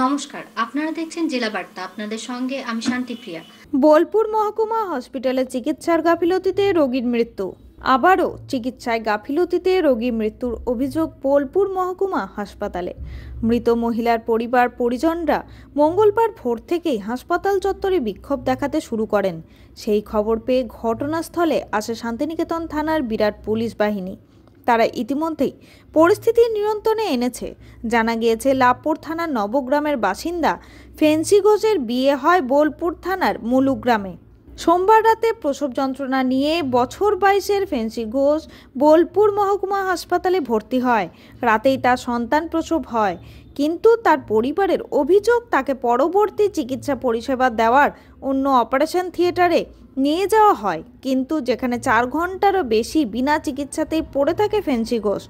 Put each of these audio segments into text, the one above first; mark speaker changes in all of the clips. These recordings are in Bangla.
Speaker 1: নমস্কার, আপনারা দেখছেন জেলা বার্তা। আপনাদের সঙ্গে আমি শান্তিপ্রিয়া।
Speaker 2: বোলপুর মহকুমা হসপিটালে চিকিৎসার গাফিলতিতে রোগীর মৃত্যু। আবারও চিকিৎসায় গাফিলতিতে রোগী মৃত্যুর অভিযোগ বোলপুর মহকুমা হাসপাতালে। মৃত মহিলার পরিবার পরিজনরা মঙ্গলবার ভোর থেকেই হাসপাতাল চত্বরে বিক্ষোভ দেখাতে শুরু করেন। সেই খবর পেয়ে ঘটনাস্থলে আসে শান্তিনিকেতন থানার বিরাট পুলিশ বাহিনী। তারা ইতিমধ্যেই পরিস্থিতি নিয়ন্ত্রণে এনেছে। জানা গিয়েছে, লাভপুর থানার নবগ্রামের বাসিন্দা ফেন্সি ঘোষের বিয়ে হয় বোলপুর থানার মুলুগ্রামে। সোমবার রাতে প্রসব যন্ত্রণা নিয়ে বছর 22-এর ফেন্সি ঘোষ বোলপুর মহকুমা হাসপাতালে ভর্তি হয়। রাতেই তার সন্তান প্রসব হয়, কিন্তু তার পরিবারের অভিযোগ তাকে পরবর্তী চিকিৎসা পরিষেবা দেওয়ার অন্য অপারেশন থিয়েটারে নিয়ে যাওয়া হয়, কিন্তু যেখানে 4 ঘন্টারও বেশি বিনা চিকিৎসাতেই পড়ে থাকে ফেন্সি ঘোষ।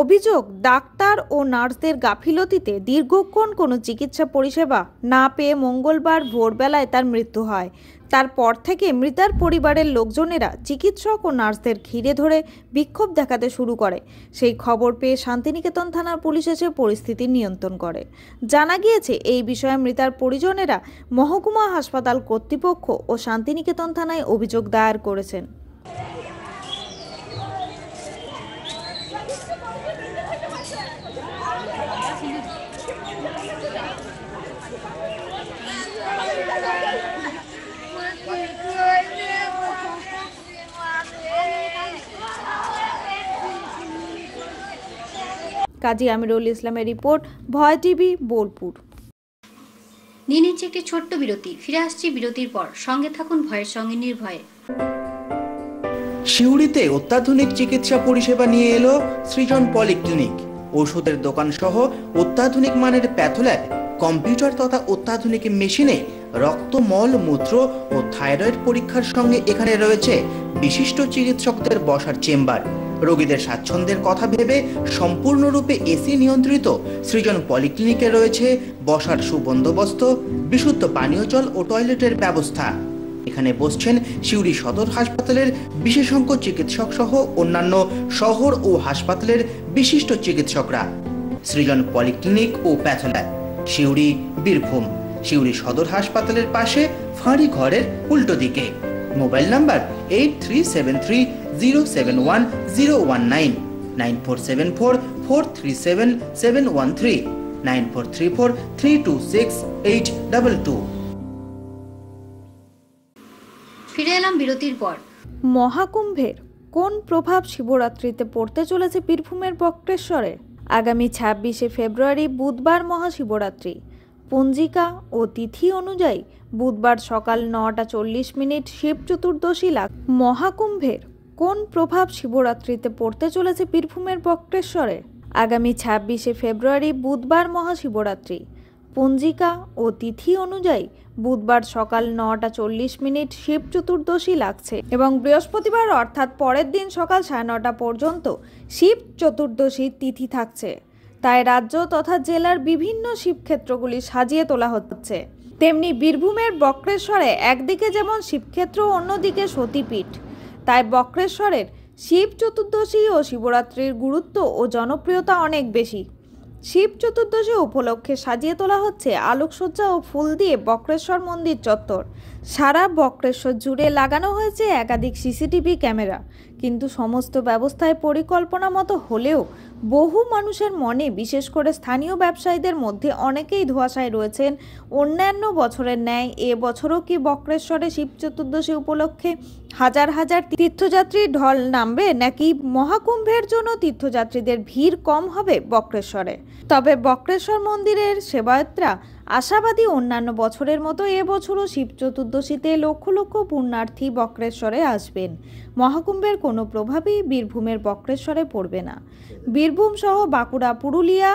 Speaker 2: অভিযোগ, ডাক্তার ও নার্সদের গাফিলতিতে দীর্ঘক্ষণ কোনো চিকিৎসা পরিষেবা না পেয়ে মঙ্গলবার ভোরবেলায় তার মৃত্যু হয়। তারপর থেকে মৃতার পরিবারের লোকজনেরা চিকিৎসক ও নার্সদের ঘিরে ধরে বিক্ষোভ দেখাতে শুরু করে। সেই খবর পেয়ে শান্তিনিকেতন থানার পুলিশ এসে পরিস্থিতি নিয়ন্ত্রণ করে। জানা গিয়েছে, এই বিষয়ে মৃতার পরিজনেরা মহকুমা হাসপাতাল কর্তৃপক্ষ ও শান্তিনিকেতন থানায় অভিযোগ দায়ের করেছেন। কাজী আমিরুল ইসলামের রিপোর্ট, ভয় টিভি, বোলপুর।
Speaker 1: নিয়ে নিচ্ছে একটি ছোট্ট বিরতি। ফিরে আসছি বিরতির পর। সঙ্গে থাকুন ভয়ের সঙ্গে নির্ভয়ে।
Speaker 3: সিউড়িতে অত্যাধুনিক চিকিৎসা পরিষেবা নিয়ে এলো সৃজন পলিক্লিনিক। ওষুধের দোকান সহ অত্যাধুনিক মানের প্যাথোল্যাব, কম্পিউটার তথা অত্যাধুনিক মেশিনে রক্ত, মল, মূত্র ও থাইরয়েড পরীক্ষার সঙ্গে এখানে রয়েছে বিশিষ্ট চিকিৎসকদের বসার চেম্বার। রোগীদের স্বাচ্ছন্দ্যের কথা ভেবে সম্পূর্ণরূপে এসি নিয়ন্ত্রিত সৃজন পলিক্লিনিকে রয়েছে বসার সুবন্দোবস্ত, বিশুদ্ধ পানীয় জল ও টয়লেটের ব্যবস্থা। এখানে বসছেন সিউড়ি সদর হাসপাতালের বিশেষজ্ঞ চিকিৎসক সহ অন্যান্য শহর ও হাসপাতালের বিশিষ্ট চিকিৎসকরা। সৃজন পলিক্লিনিক ও প্যাথোল্যাব, সিউড়ি, বীরভূম। সিউড়ি সদর হাসপাতালের পাশে ফাঁড়ি ঘরের উল্টো দিকে। Mobile number 8373071019, 9474437713, 9434326822।
Speaker 1: ফিরে এলাম বিরতির পর।
Speaker 2: মহাকুম্ভের কোন প্রভাব শিবরাত্রিতে পড়তে চলেছে বীরভূমের বক্রেশ্বরে? আগামী 26শে ফেব্রুয়ারি বুধবার মহাশিবরাত্রি। পঞ্জিকা ও তিথি অনুযায়ী বুধবার সকাল 9:40 শিব চতুর্দশী লাগ। মহাকুম্ভের কোন প্রভাব শিবরাত্রিতে পড়তে চলেছে বীরভূমের বক্রেশ্বরে? আগামী 26শে ফেব্রুয়ারি বুধবার মহাশিবরাত্রি। পঞ্জিকা ও তিথি অনুযায়ী বুধবার সকাল 9:40 শিব চতুর্দশী লাগছে এবং বৃহস্পতিবার অর্থাৎ পরের দিন সকাল 9:30 পর্যন্ত শিব চতুর্দশীর তিথি থাকছে। তাই রাজ্য তথা জেলার বিভিন্ন শিবক্ষেত্রগুলি সাজিয়ে তোলা হচ্ছে। তেমনি বীরভূমের বক্রেশ্বরে একদিকে যেমন শিবক্ষেত্র, অন্যদিকে সতীপীঠ। তাই বক্রেশ্বরের শিব চতুর্দশী ও শিবরাত্রির গুরুত্ব ও জনপ্রিয়তা অনেক বেশি। শিব চতুর্দশী উপলক্ষে সাজিয়ে তোলা হচ্ছে আলোকসজ্জা ও ফুল দিয়ে বক্রেশ্বর মন্দির চত্বর। সারা বক্রেশ্বর জুড়ে লাগানো হয়েছে একাধিক সিসিটিভি ক্যামেরা, কিন্তু সমস্ত ব্যবস্থায় পরিকল্পনা মতো হলেও বহু মানুষের মনে, বিশেষ করে স্থানীয় ব্যবসায়ীদের মধ্যে অনেকেই ধোঁয়াশায় রয়েছেন। অন্যান্য বছরের ন্যায় এবছরও কি বক্রেশ্বরে শিব চতুর্দশী উপলক্ষে হাজার হাজার তীর্থযাত্রীর ঢল নামবে, নাকি মহাকুম্ভের জন্য তীর্থযাত্রীদের ভিড় কম হবে বক্রেশ্বরে? তবে বক্রেশ্বর মন্দিরের সেবায়তরা আশাবাদী, অন্যান্য বছরের মতো এবছরও শিব চতুর্দশীতে লক্ষ লক্ষ পুণ্যার্থী বক্রেশ্বরে আসবেন। মহাকুম্ভের কোনো প্রভাবই বীরভূমের বক্রেশ্বরে পড়বে না। বীরভূম সহ বাঁকুড়া, পুরুলিয়া,